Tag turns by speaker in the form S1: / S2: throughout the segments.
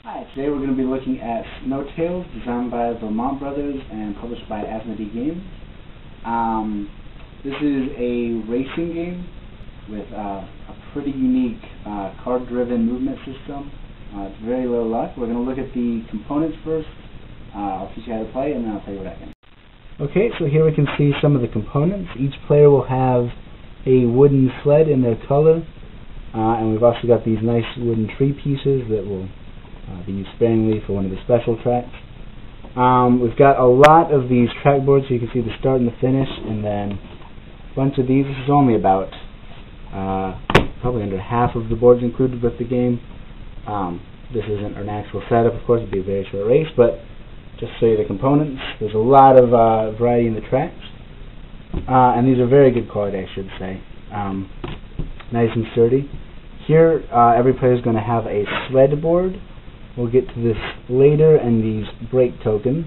S1: Hi, today we're going to be looking at Snow Tales, designed by Vermont Brothers and published by Asmodee Games. This is a racing game with a pretty unique card-driven movement system. It's very low luck. We're going to look at the components first. I'll teach you how to play, and then I'll tell you what I think. Okay, so here we can see some of the components. Each player will have a wooden sled in their color, and we've also got these nice wooden tree pieces that will be used sparingly for one of the special tracks. We've got a lot of these track boards, so you can see the start and the finish, and then a bunch of these. This is only about probably under half of the boards included with the game. This isn't an actual setup, of course. It'd be a very short race, but just to show you the components, there's a lot of variety in the tracks, and these are very good quality, I should say. Nice and sturdy. Here, every player is going to have a sled board. We'll get to this later, and these break tokens.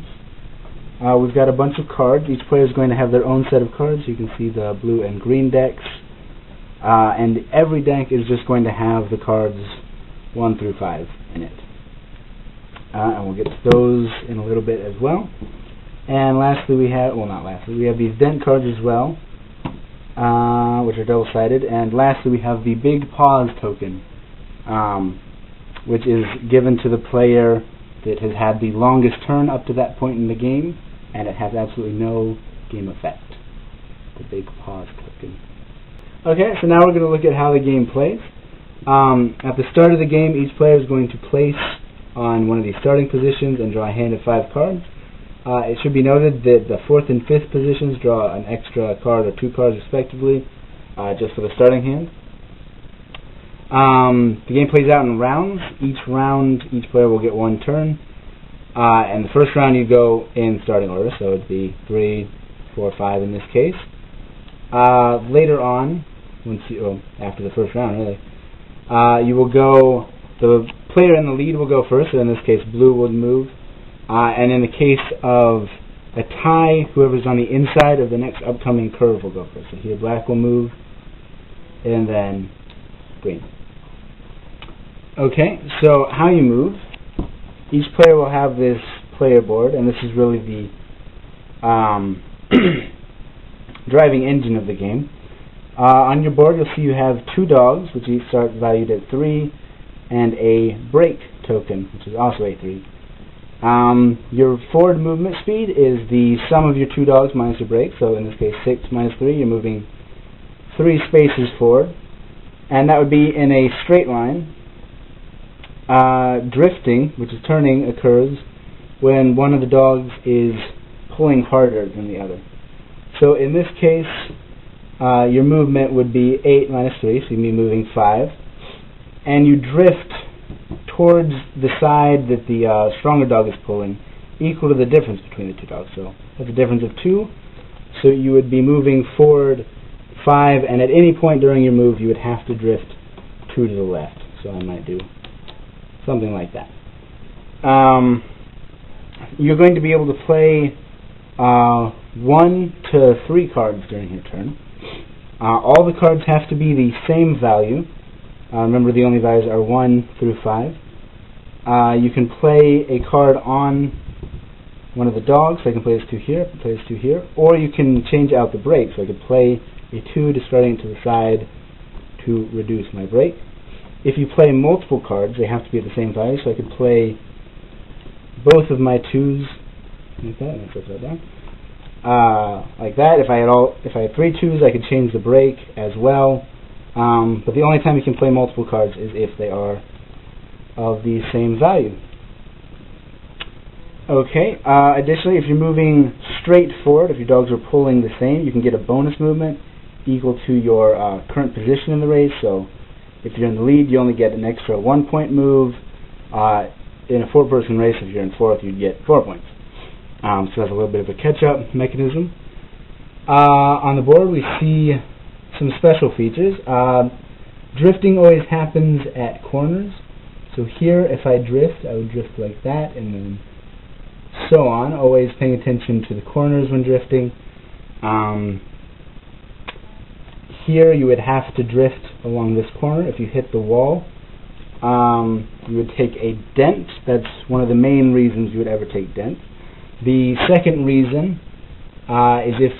S1: We've got a bunch of cards. Each player is going to have their own set of cards. You can see the blue and green decks. And every deck is just going to have the cards 1 through 5 in it. And we'll get to those in a little bit as well. And lastly we have, well, not lastly, we have these dent cards as well, which are double-sided. And lastly we have the Big Pause token, which is given to the player that has had the longest turn up to that point in the game, and it has absolutely no game effect. The Big Pause token. Okay, so now we're going to look at how the game plays. At the start of the game, each player is going to place on one of these starting positions and draw a hand of 5 cards. It should be noted that the 4th and 5th positions draw an extra card or 2 cards respectively, just for the starting hand. The game plays out in rounds. Each round, each player will get 1 turn. And the first round you go in starting order, so it'd be 3, 4, 5 in this case. Later on, after the first round really, you will go, the player in the lead will go first, so in this case blue would move. And in the case of a tie, whoever's on the inside of the next upcoming curve will go first. So here black will move, and then green. Okay, so how you move. Each player will have this player board, and this is really the driving engine of the game. On your board you'll see you have 2 dogs, which each start valued at 3, and a break token, which is also a 3. Your forward movement speed is the sum of your 2 dogs minus your break, so in this case 6 minus 3, you're moving 3 spaces forward, and that would be in a straight line. Drifting, which is turning, occurs when one of the dogs is pulling harder than the other. So in this case, your movement would be 8 minus 3, so you'd be moving 5. And you drift towards the side that the stronger dog is pulling, equal to the difference between the 2 dogs. So that's a difference of 2. So you would be moving forward 5, and at any point during your move you would have to drift 2 to the left. So I might do something like that. You're going to be able to play 1 to 3 cards during your turn. All the cards have to be the same value. Remember, the only values are 1 through 5. You can play a card on one of the dogs, so I can play this 2 here, play this 2 here, or you can change out the break, so I could play a 2 discarding it to the side to reduce my break. If you play multiple cards, they have to be at the same value, so I could play both of my 2s like that, and I flip that down. Like that. If I had 3 2s, I could change the break as well. But the only time you can play multiple cards is if they are of the same value. Okay. Additionally, if you're moving straight forward, if your dogs are pulling the same, you can get a bonus movement equal to your current position in the race. So if you're in the lead, you only get an extra 1-point move. In a 4-person race, if you're in 4th, you'd get 4 points. So that's a little bit of a catch-up mechanism. On the board, we see some special features. Drifting always happens at corners. So here, if I drift, I would drift like that, and then so on. Always paying attention to the corners when drifting. Here, you would have to drift along this corner. If you hit the wall, you would take a dent. That's one of the main reasons you would ever take dent. The second reason is if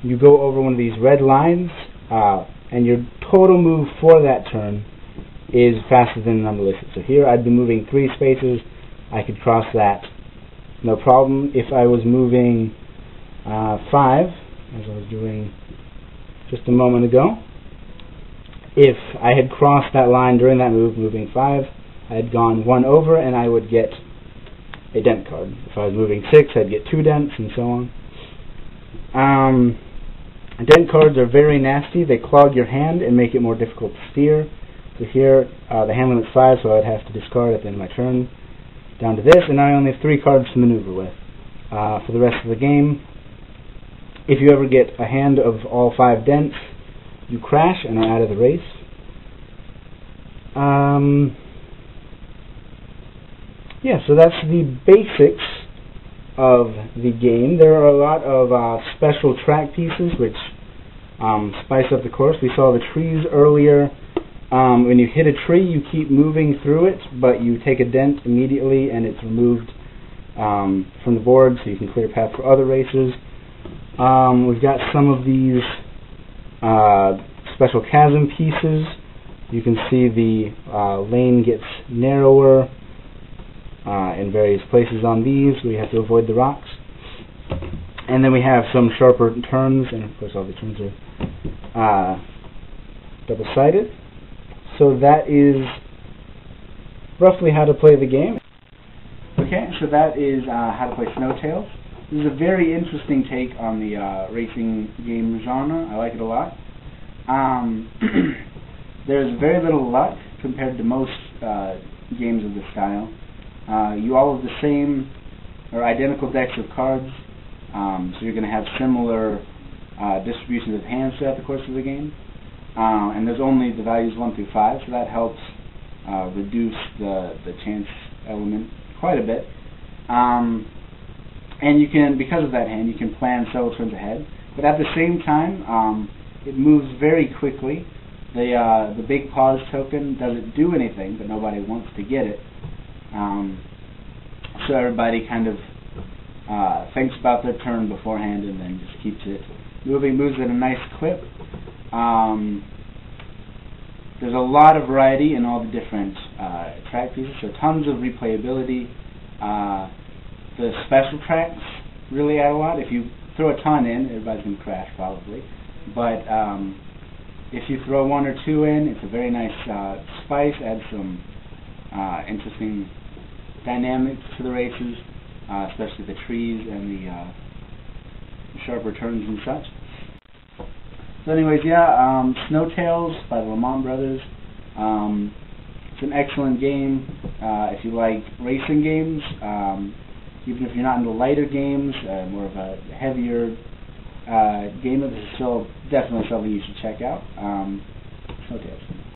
S1: you go over one of these red lines and your total move for that turn is faster than the number listed. So here I'd be moving 3 spaces. I could cross that no problem. If I was moving 5, as I was doing just a moment ago, if I had crossed that line during that move, moving 5, I had gone 1 over and I would get a dent card. If I was moving 6, I'd get 2 dents, and so on. Dent cards are very nasty. They clog your hand and make it more difficult to steer. So here, the hand limit's 5, so I'd have to discard at the end of my turn down to this, and now I only have 3 cards to maneuver with. For the rest of the game, if you ever get a hand of all 5 dents, you crash and are out of the race. Yeah, so that's the basics of the game. There are a lot of special track pieces which spice up the course. We saw the trees earlier. When you hit a tree, you keep moving through it, but you take a dent immediately and it's removed from the board, so you can clear a path for other races. We've got some of these special chasm pieces. You can see the lane gets narrower in various places on these. We have to avoid the rocks. And then we have some sharper turns, and of course all the turns are double-sided. So that is roughly how to play the game. Okay, so that is how to play Snowtails. This is a very interesting take on the racing game genre. I like it a lot. There's very little luck compared to most games of this style. You all have the same or identical decks of cards, so you're going to have similar distributions of hands throughout the course of the game. And there's only the values 1 through 5, so that helps reduce the chance element quite a bit. And you can, because of that hand, you can plan several turns ahead. But at the same time, it moves very quickly. The big pause token doesn't do anything, but nobody wants to get it. So everybody kind of thinks about their turn beforehand and then just keeps it moving, moves at a nice clip. There's a lot of variety in all the different track pieces, so tons of replayability. The special tracks really add a lot. If you throw a ton in, everybody's going to crash probably. But if you throw 1 or 2 in, it's a very nice spice, adds some interesting dynamics to the races, especially the trees and the sharper turns and such. So anyways, yeah, Snowtails by the Lamont Brothers. It's an excellent game if you like racing games. Even if you're not into lighter games, more of a heavier game, this is still definitely something you should check out. Snowtails.